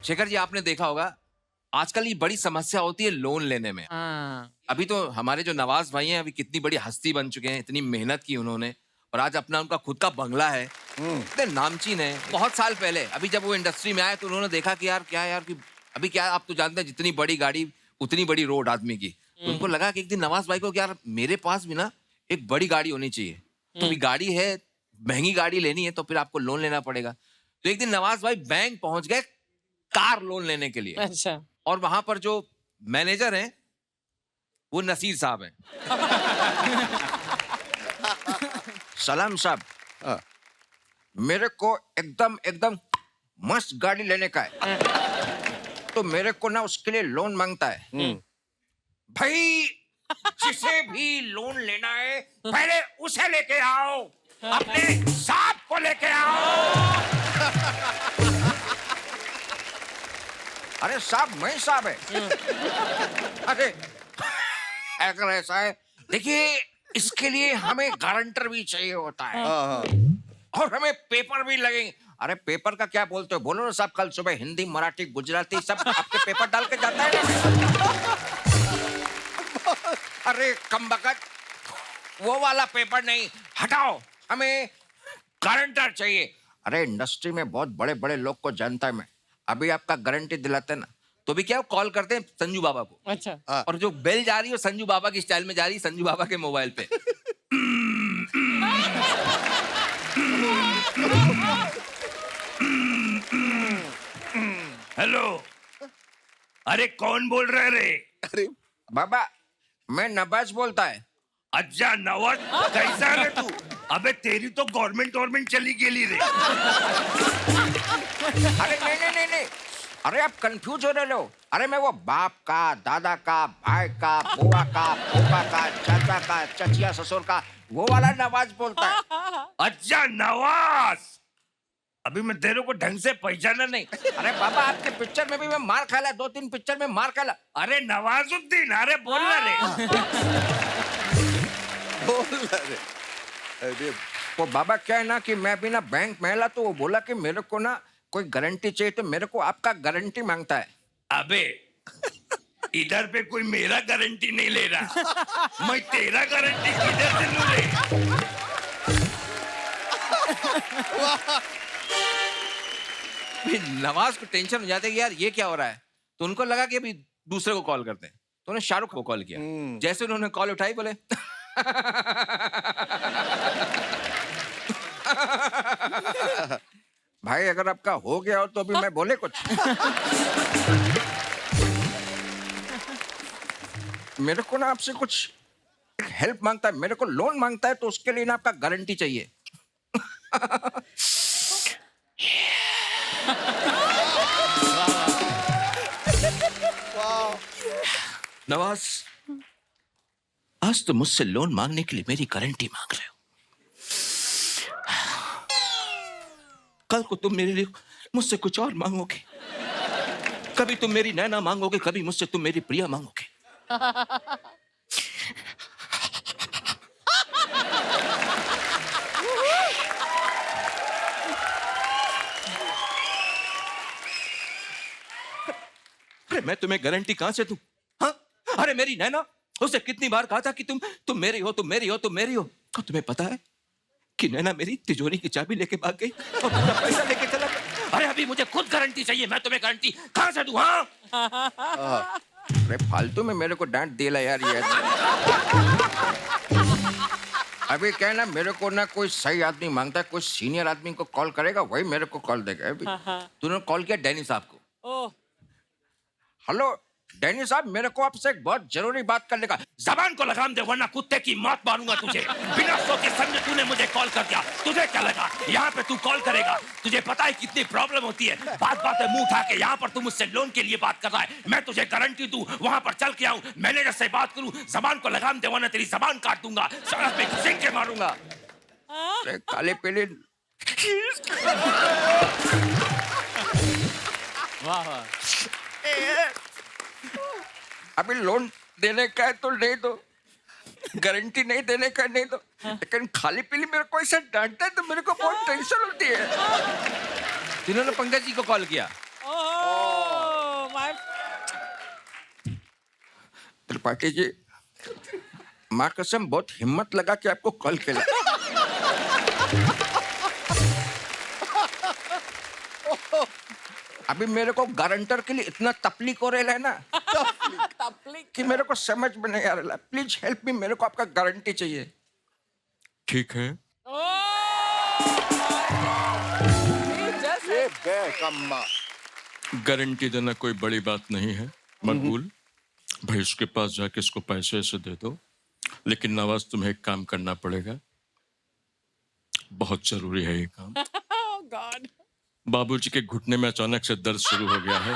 शेखर जी, आपने देखा होगा आजकल ये बड़ी समस्या होती है लोन लेने में। हाँ। अभी तो हमारे जो नवाज भाई हैं, अभी कितनी बड़ी हस्ती बन चुके हैं, इतनी मेहनत की उन्होंने और आज अपना उनका खुद का बंगला है, इतने नामचीन है। बहुत साल पहले अभी जब वो इंडस्ट्री में आए तो उन्होंने देखा कि यार क्या है यार, कि अभी क्या आप तो जानते हैं जितनी बड़ी गाड़ी उतनी बड़ी रोड आदमी की। तो उनको लगा कि एक दिन नवाज भाई को कि यार मेरे पास भी ना एक बड़ी गाड़ी होनी चाहिए। तो अभी गाड़ी है, महंगी गाड़ी लेनी है तो फिर आपको लोन लेना पड़ेगा। तो एक दिन नवाज भाई बैंक पहुंच गए कार लोन लेने के लिए। अच्छा। और वहां पर जो मैनेजर हैं वो नसीर साहब हैं। सलाम साहब, हाँ। मेरे को एकदम एकदम मस्त गाड़ी लेने का है, तो मेरे को ना उसके लिए लोन मांगता है। भाई जिसे भी लोन लेना है पहले उसे लेके आओ, अपने साहब को लेके आओ। अरे साहब, मैं साहब है। अरे अगर ऐसा है, देखिए इसके लिए हमें गारंटर भी चाहिए होता है और हमें पेपर भी लगेंगे। अरे पेपर का क्या बोलते हो, बोलो ना साहब, कल सुबह हिंदी मराठी गुजराती सब आपके पेपर डाल के जाता है ना। अरे कमबख्त, वो वाला पेपर नहीं, हटाओ, हमें गारंटर चाहिए। अरे इंडस्ट्री में बहुत बड़े बड़े लोग को जानता है मैं, अभी आपका गारंटी दिलाते हैं ना तो भी क्या कॉल करते हैं संजू बाबा को। अच्छा। और जो बेल जा रही है संजू बाबा की स्टाइल में जा रही है, संजू बाबा के मोबाइल पे। हेलो, अरे कौन बोल रहा है रे? अरे बाबा, मैं नवाज बोलता है। अच्छा नवाज, कैसा रे तू? अबे तेरी तो गवर्नमेंट चली गेली रे। अरे नहीं नहीं नहीं नहीं, अरे आप कंफ्यूज हो रहे हो। अरे मैं वो बाप का, दादा का, भाई का, बुआ का, फूफा का, चाचा का, चचिया ससुर का, वो वाला नवाज बोलता है। अच्छा नवाज, अभी मैं तेरे को ढंग से पहचाना नहीं। अरे बाबा, आपके पिक्चर में भी मैं मार खाला, 2-3 पिक्चर में मार खाला। अरे नवाजुद्दीन, अरे बोल ना रे। बोल रहे। अरे वो बाबा क्या है ना कि मैं भी ना बैंक में ला, तो वो बोला कि मेरे को ना कोई गारंटी चाहिए, तो मेरे को आपका गारंटी मांगता है। अबे इधर पे कोई मेरा गारंटी नहीं ले रहा, मैं तेरा गारंटी किधर से लूं रे? फिर नवाज को टेंशन हो जाता है कि यार ये क्या हो रहा है, तो उनको लगा कि अभी दूसरे को कॉल करते हैं, तो उन्होंने शाहरुख को कॉल किया। जैसे उन्होंने कॉल उठाई, बोले भाई अगर आपका हो गया हो तो अभी मैं बोले कुछ। मेरे को ना आपसे कुछ हेल्प मांगता है, मेरे को लोन मांगता है, तो उसके लिए ना आपका गारंटी चाहिए। नवाज, आज तो मुझसे लोन मांगने के लिए मेरी गारंटी मांग रहे हो, कल को तुम मेरे लिए मुझसे कुछ और मांगोगे। कभी तुम मेरी नैना मांगोगे, कभी मुझसे तुम मेरी प्रिया मांगोगे। अरे मैं तुम्हें गारंटी कहां से दूं? हाँ? अरे मेरी नैना, उसे कितनी बार कहा था कि तुम मेरी हो, तुम मेरी हो, तुम मेरी हो। और तुम्हें पता है कि नैना मेरी तिजोरी की चाबी लेके भाग गई और पूरा पैसा लेके चला गया। अरे अभी मुझे खुद गारंटी चाहिए, मैं तुम्हें गारंटी कहां से दूं? हाँ? अरे फालतू में मेरे को डांट दिला यार ये। अभी क्या है ना, मेरे को ना कोई सही आदमी मांगता है, कोई सीनियर आदमी को कॉल करेगा, वही मेरे को कॉल देगा। अभी तूने कॉल किया डैनी साहब को। ओह। हेलो डैनी साहब, मेरे को आपसे एक बहुत जरूरी बात करने का। जबान को लगाम दे वरना कुत्ते की मौत मारूंगा तुझे। बिना सोचे समझे तूने मुझे कॉल कर दिया, तुझे क्या लगा यहाँ पे तू कॉल करेगा? तुझे पता है कितनी प्रॉब्लम होती है, बात में मुंह उठा के यहाँ पर तू मुझसे लोन के लिए बात कर रहा है। मैं तुझे गारंटी दूं, वहां पर चल के आऊं, मैनेजर से बात करूं, जबान को लगाम दे वरना तेरी जबान काट दूंगा, सड़क पे घसीट के मारूंगा। अरे काले पीले। वाह वाह। अभी लोन देने का है तो ले दो, गारंटी नहीं देने का नहीं दो, लेकिन खाली पीली मेरे को ऐसा डांटता है तो मेरे को बहुत टेंशन होती है। जिन्होंने पंकज जी को कॉल किया। ओह। त्रिपाठी जी, माँ कसम बहुत हिम्मत लगा कि आपको कॉल किया। अभी मेरे को गारंटर के लिए इतना तकलीफ हो रहा है ना कि मेरे को समझ में नहीं आ रहा। प्लीज हेल्प मी, मेरे को आपका गारंटी चाहिए। ठीक है, ये बेकम्मा। गारंटी देना कोई बड़ी बात नहीं है, मकबूल। भाई उसके पास जाके इसको पैसे ऐसे दे दो, लेकिन नवाज तुम्हें एक काम करना पड़ेगा, बहुत जरूरी है ये काम। बाबूजी के घुटने में अचानक से दर्द शुरू हो गया है।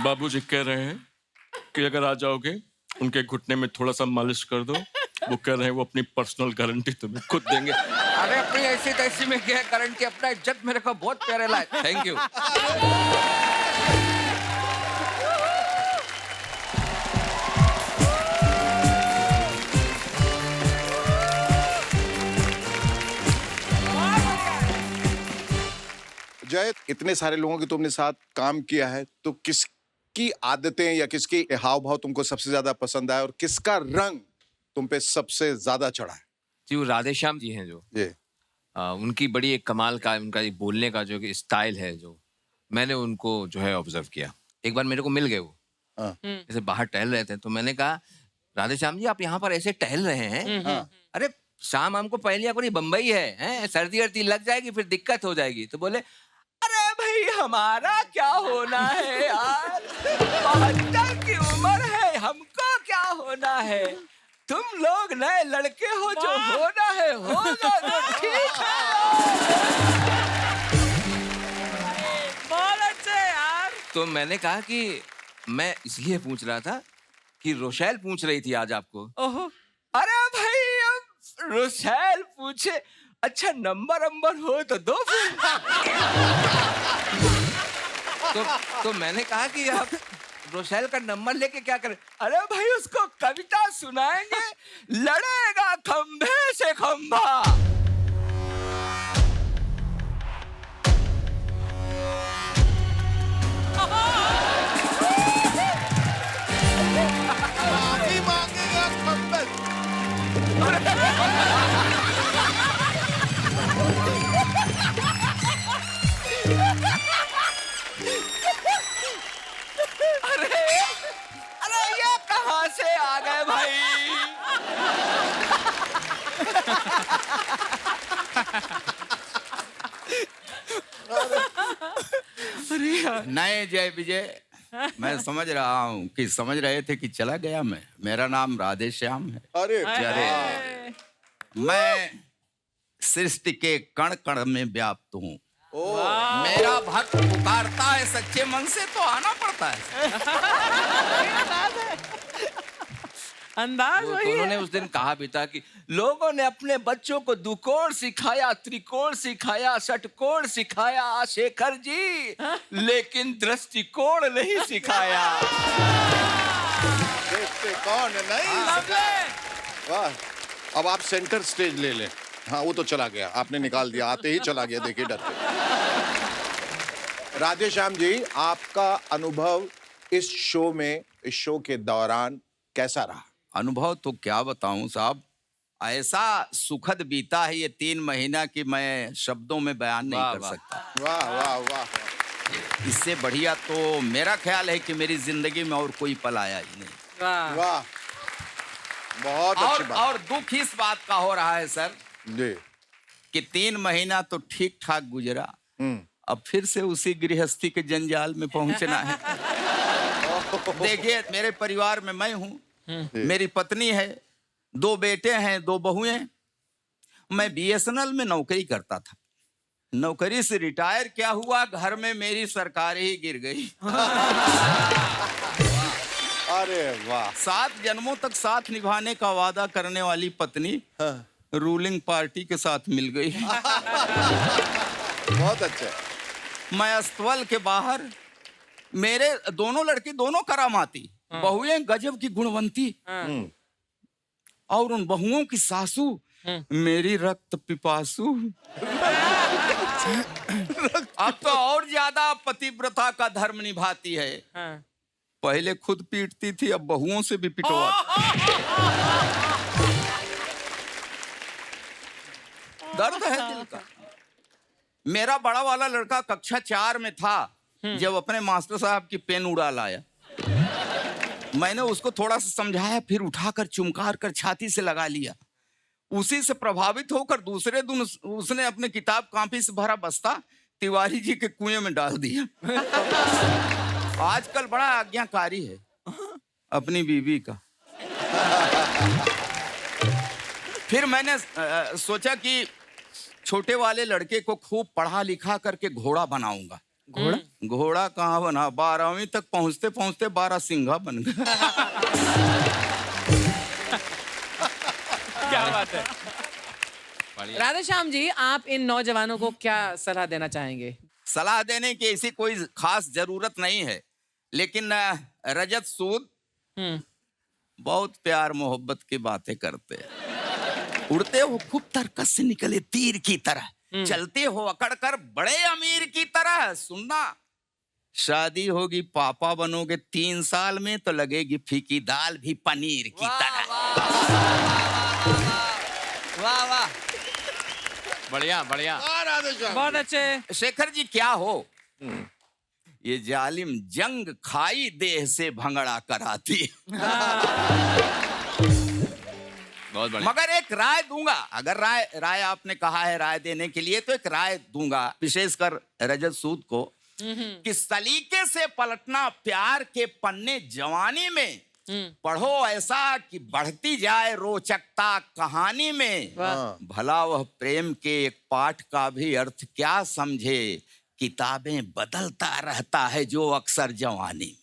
बाबूजी कह रहे हैं कि अगर आ जाओगे उनके घुटने में थोड़ा सा मालिश कर दो। वो कह रहे हैं वो अपनी पर्सनल गारंटी तुम्हें खुद देंगे। अरे अपनी ऐसी तैसी में क्या गारंटी, अपना इज्जत मेरे को बहुत प्यारे लाए। Thank you. जय, इतने सारे लोगों के तुमने साथ काम किया है, तो किसकी आदतें या किसकी हाव भाव तुमको सबसे ज्यादा पसंद आया और किसका रंग तुम पे सबसे ज्यादा चढ़ा है? जी, वो राधेश्याम जी हैं जो ये उनकी बड़ी एक कमाल का उनका एक बोलने का जो स्टाइल है, जो मैंने उनको जो है ऑब्जर्व किया। एक बार मेरे को मिल गए वो, हाँ। जैसे बाहर टहल रहे थे, तो मैंने कहा राधेश्याम जी आप यहाँ पर ऐसे टहल रहे हैं, हाँ। अरे शाम हमको पहले कोई बम्बई है, सर्दी वर्दी लग जाएगी फिर दिक्कत हो जाएगी। तो बोले अरे भाई हमारा क्या होना है यार, 72 की उम्र है, हमको क्या होना है, तुम लोग नए लड़के हो, जो होना है होगा, तो ठीक है। बहुत अच्छे यार। तो मैंने कहा कि मैं इसलिए पूछ रहा था कि रोशैल पूछ रही थी आज आपको। ओहो। अरे भाई अब रोशैल पूछे, अच्छा नंबर हो तो दो फिर। तो मैंने कहा कि आप रोशैल का नंबर लेके क्या करें? अरे भाई उसको कविता सुनाएंगे, लड़ेगा खंभे से खंभा। माफी मांगेगा खंबे। अरे ये कहाँ से आ गए भाई? नहीं जय विजय, मैं समझ रहा हूँ कि समझ रहे थे कि चला गया मैं। मेरा नाम राधेश्याम है। अरे अरे मैं सृष्टि के कण कण में व्याप्त हूँ। मेरा भक्त पुकारता है सच्चे मन से तो आना पड़ता है। अंदाज तो वही उन्होंने है। उस दिन कहा भी था कि लोगों ने अपने बच्चों को दुकोण सिखाया, त्रिकोण सिखाया, षटकोण सिखाया शेखर जी, लेकिन दृष्टिकोण नहीं सिखाया। देखते कौन नहीं। वाह, अब आप सेंटर स्टेज ले लें। हाँ वो तो चला गया, आपने निकाल दिया, आते ही चला गया, देखिए डर के। राधेश्याम जी, आपका अनुभव इस शो में, इस शो के दौरान कैसा रहा? अनुभव तो क्या बताऊं साहब, ऐसा सुखद बीता है ये 3 महीना कि मैं शब्दों में बयान नहीं कर सकता। वाह वाह वाह। इससे बढ़िया तो मेरा ख्याल है कि मेरी जिंदगी में और कोई पल आया ही नहीं। वाह। वाह, बहुत अच्छी बात। और दुख इस बात का हो रहा है सर जी। कि 3 महीना तो ठीक ठाक गुजरा, अब फिर से उसी गृहस्थी के जंजाल में पहुंचना है। देखिए मेरे परिवार में मैं हूँ, मेरी पत्नी है, 2 बेटे हैं, 2 बहुएं। मैं BSNL में नौकरी करता था, नौकरी से रिटायर क्या हुआ, घर में मेरी सरकार ही गिर गई। अरे वाह। 7 जन्मों तक साथ निभाने का वादा करने वाली पत्नी रूलिंग पार्टी के साथ मिल गई। बहुत अच्छा। मैं अस्तबल के बाहर, मेरे दोनों लड़के दोनों करामाती, बहुएं गजब की गुणवंती, और उन बहुओं की सासू मेरी रक्त पिपासु। अब तो और ज्यादा पतिव्रता का धर्म निभाती है। हाँ। पहले खुद पीटती थी, अब बहुओं से भी पिटवा। दर्द है दिल का। मेरा बड़ा वाला लड़का कक्षा 4 में था जब अपने मास्टर साहब की पेन उड़ा लाया। मैंने उसको थोड़ा सा समझाया, फिर उठाकर चुमकार कर छाती से लगा लिया। उसी से प्रभावित होकर दूसरे दिन उसने अपने किताब कॉपी से भरा बस्ता तिवारी जी के कुएं में डाल दिया। आजकल बड़ा आज्ञाकारी है अपनी बीवी का। फिर मैंने सोचा कि छोटे वाले लड़के को खूब पढ़ा लिखा करके घोड़ा बनाऊंगा। घोड़ा? घोड़ा कहाँ बना, 12वीं तक पहुंचते पहुंचते 12 सिंघा बन गया। क्या बात है। राधेश्याम जी, आप इन नौजवानों को क्या सलाह देना चाहेंगे? सलाह देने की ऐसी कोई खास जरूरत नहीं है, लेकिन रजत सूद बहुत प्यार मोहब्बत की बातें करते हैं। उड़ते हो खूब तरकस से निकले तीर की तरह, चलते हो अकड़ कर बड़े अमीर की तरह। सुनना, शादी होगी पापा बनोगे 3 साल में तो लगेगी फीकी दाल भी पनीर की तरह। वाह वाह, बढ़िया बढ़िया। बहुत अच्छे। शेखर जी क्या हो, ये जालिम जंग खाई देह से भंगड़ा कराती है। बहुत बढ़िया। मगर एक राय दूंगा, अगर राय आपने कहा है राय देने के लिए, तो एक राय दूंगा विशेषकर रजत सूद को, कि सलीके से पलटना प्यार के पन्ने जवानी में। पढ़ो ऐसा कि बढ़ती जाए रोचकता कहानी में। भला वह प्रेम के एक पाठ का भी अर्थ क्या समझे, किताबें बदलता रहता है जो अक्सर जवानी।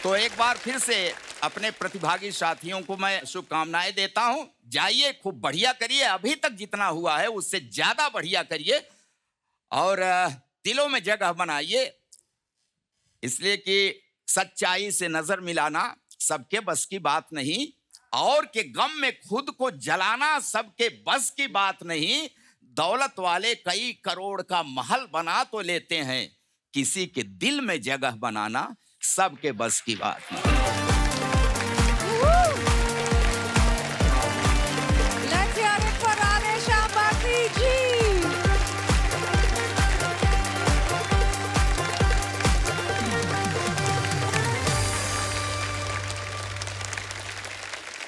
तो एक बार फिर से अपने प्रतिभागी साथियों को मैं शुभकामनाएं देता हूं। जाइए, खूब बढ़िया करिए, अभी तक जितना हुआ है उससे ज्यादा बढ़िया करिए और दिलों में जगह बनाइए। इसलिए कि सच्चाई से नजर मिलाना सबके बस की बात नहीं, और के गम में खुद को जलाना सबके बस की बात नहीं। दौलत वाले कई करोड़ का महल बना तो लेते हैं, किसी के दिल में जगह बनाना सबके बस की बात नहीं।